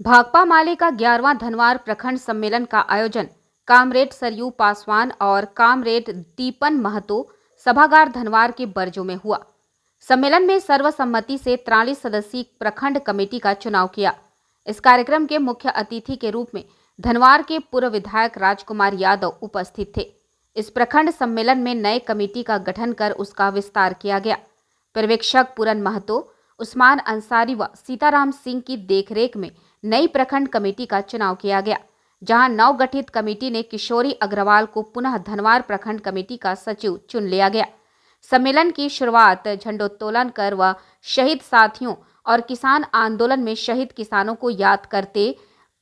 भाकपा माले का 11वां धनवार प्रखंड सम्मेलन का आयोजन कामरेड सरयू पासवान और कामरेड दीपन महतो सभागार धनवार के बरजो में हुआ। सम्मेलन में सर्वसम्मति से 43 सदस्यीय प्रखंड कमेटी का चुनाव किया। इस कार्यक्रम के मुख्य अतिथि के रूप में धनवार के पूर्व विधायक राजकुमार यादव उपस्थित थे। इस प्रखंड सम्मेलन में नए कमेटी का गठन कर उसका विस्तार किया गया। पर्यवेक्षक पूरन महतो, उस्मान अंसारी व सीताराम सिंह की देखरेख में नई प्रखंड कमेटी का चुनाव किया गया, जहां नवगठित कमेटी ने किशोरी अग्रवाल को पुनः धनवार प्रखंड कमेटी का सचिव चुन लिया गया। सम्मेलन की शुरुआत झंडोत्तोलन कर व शहीद साथियों और किसान आंदोलन में शहीद किसानों को याद करते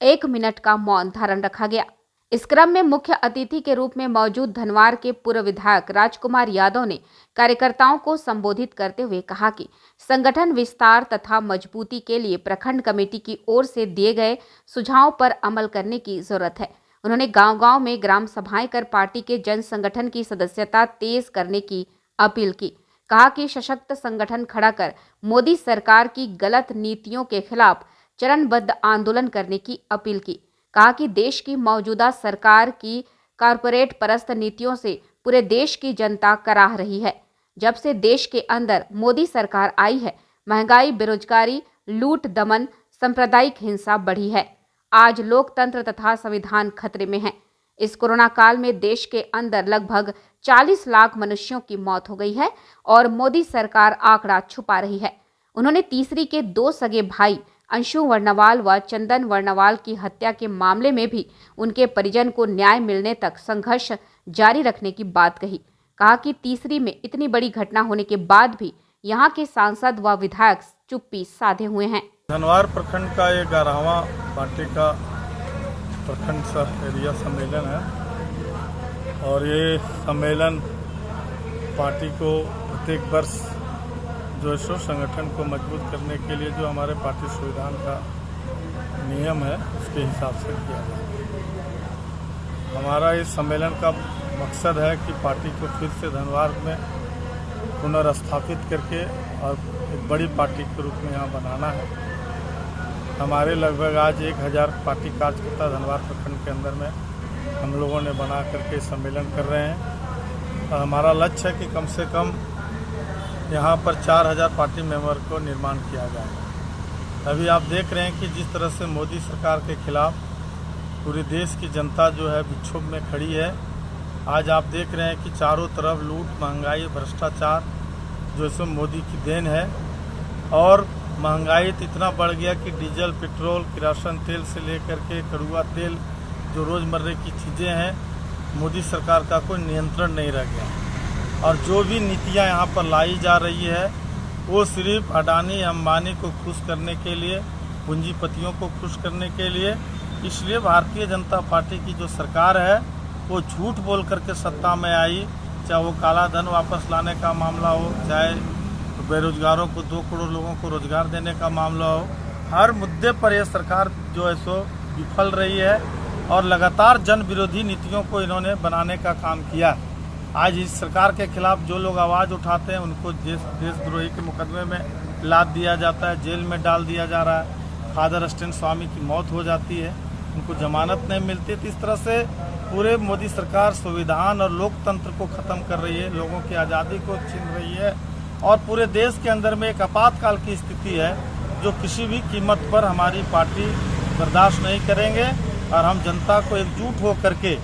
1 मिनट का मौन धारण रखा गया। इस क्रम में मुख्य अतिथि के रूप में मौजूद धनवार के पूर्व विधायक राजकुमार यादव ने कार्यकर्ताओं को संबोधित करते हुए कहा कि संगठन विस्तार तथा मजबूती के लिए प्रखंड कमेटी की ओर से दिए गए सुझावों पर अमल करने की जरूरत है। उन्होंने गांव-गांव में ग्राम सभाएं कर पार्टी के जन संगठन की सदस्यता तेज करने की अपील की। कहा कि सशक्त संगठन खड़ा कर मोदी सरकार की गलत नीतियों के खिलाफ चरणबद्ध आंदोलन करने की अपील की। कहा कि देश की मौजूदा सरकार की कारपोरेट परस्त नीतियों से पूरे देश की जनता कराह रही है। जब से देश के अंदर मोदी सरकार आई है, महंगाई, बेरोजगारी, लूट, दमन, सांप्रदायिक हिंसा बढ़ी है। आज लोकतंत्र तथा संविधान खतरे में है। इस कोरोना काल में देश के अंदर लगभग 40 लाख मनुष्यों की मौत हो गई है और मोदी सरकार आंकड़ा छुपा रही है। उन्होंने तीसरी के 2 सगे भाई अंशु वर्णवाल व चंदन वर्णवाल की हत्या के मामले में भी उनके परिजन को न्याय मिलने तक संघर्ष जारी रखने की बात कही। कहा कि तीसरी में इतनी बड़ी घटना होने के बाद भी यहां के सांसद व विधायक चुप्पी साधे हुए हैं। धनवार प्रखंड का ये 11वां पार्टी का प्रखंड एरिया सम्मेलन है और ये सम्मेलन पार्टी को प्रत्येक वर्ष जो है सो संगठन को मजबूत करने के लिए जो हमारे पार्टी संविधान का नियम है उसके हिसाब से किया जाए। हमारा इस सम्मेलन का मकसद है कि पार्टी को फिर से धनवार में पुनर्स्थापित करके और एक बड़ी पार्टी के रूप में यहाँ बनाना है। हमारे लगभग आज 1000 पार्टी कार्यकर्ता धनवार प्रखंड के अंदर में हम लोगों ने बना करके सम्मेलन कर रहे हैं और हमारा लक्ष्य है कि कम से कम यहाँ पर 4000 पार्टी मेंबर को निर्माण किया जाए। अभी आप देख रहे हैं कि जिस तरह से मोदी सरकार के खिलाफ पूरे देश की जनता जो है विक्षोभ में खड़ी है। आज आप देख रहे हैं कि चारों तरफ लूट, महंगाई, भ्रष्टाचार जो सो मोदी की देन है और महंगाई तो इतना बढ़ गया कि डीजल, पेट्रोल, किरासन तेल से लेकर के कड़ुआ तेल जो रोज़मर्रे की चीज़ें हैं, मोदी सरकार का कोई नियंत्रण नहीं रह गया और जो भी नीतियां यहाँ पर लाई जा रही है वो सिर्फ अडानी अंबानी को खुश करने के लिए, पूंजीपतियों को खुश करने के लिए। इसलिए भारतीय जनता पार्टी की जो सरकार है वो झूठ बोल करके सत्ता में आई, चाहे वो काला धन वापस लाने का मामला हो, चाहे बेरोजगारों को 2 करोड़ लोगों को रोजगार देने का मामला हो। हर मुद्दे पर यह सरकार जो है सो विफल रही है और लगातार जन विरोधी नीतियों को इन्होंने बनाने का काम किया। आज इस सरकार के खिलाफ जो लोग आवाज़ उठाते हैं उनको देशद्रोही के मुकदमे में लाद दिया जाता है, जेल में डाल दिया जा रहा है। फादर स्टैंड स्वामी की मौत हो जाती है, उनको जमानत नहीं मिलती। तो इस तरह से पूरे मोदी सरकार संविधान और लोकतंत्र को ख़त्म कर रही है, लोगों की आज़ादी को छीन रही है और पूरे देश के अंदर में एक आपातकाल की स्थिति है जो किसी भी कीमत पर हमारी पार्टी बर्दाश्त नहीं करेंगे और हम जनता को एकजुट हो करके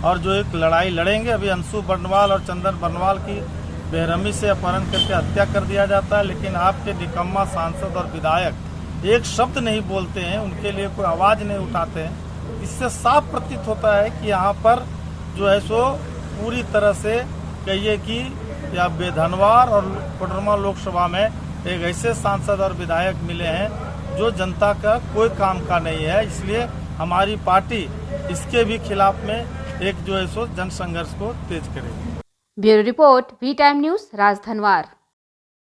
और जो एक लड़ाई लड़ेंगे। अभी अंशु वर्णवाल और चंदन वर्णवाल की बेरहमी से अपहरण करके हत्या कर दिया जाता है, लेकिन आपके निकम्मा सांसद और विधायक एक शब्द नहीं बोलते हैं, उनके लिए कोई आवाज़ नहीं उठाते हैं। इससे साफ प्रतीत होता है कि यहाँ पर जो है सो पूरी तरह से कहिए कि या बेधनवार और कोडरमा लोकसभा में एक ऐसे सांसद और विधायक मिले हैं जो जनता का कोई काम का नहीं है। इसलिए हमारी पार्टी इसके भी खिलाफ में एक जो है सो जन संघर्ष को तेज करेगी। Bureau report, V Time News, Rajdhanwar.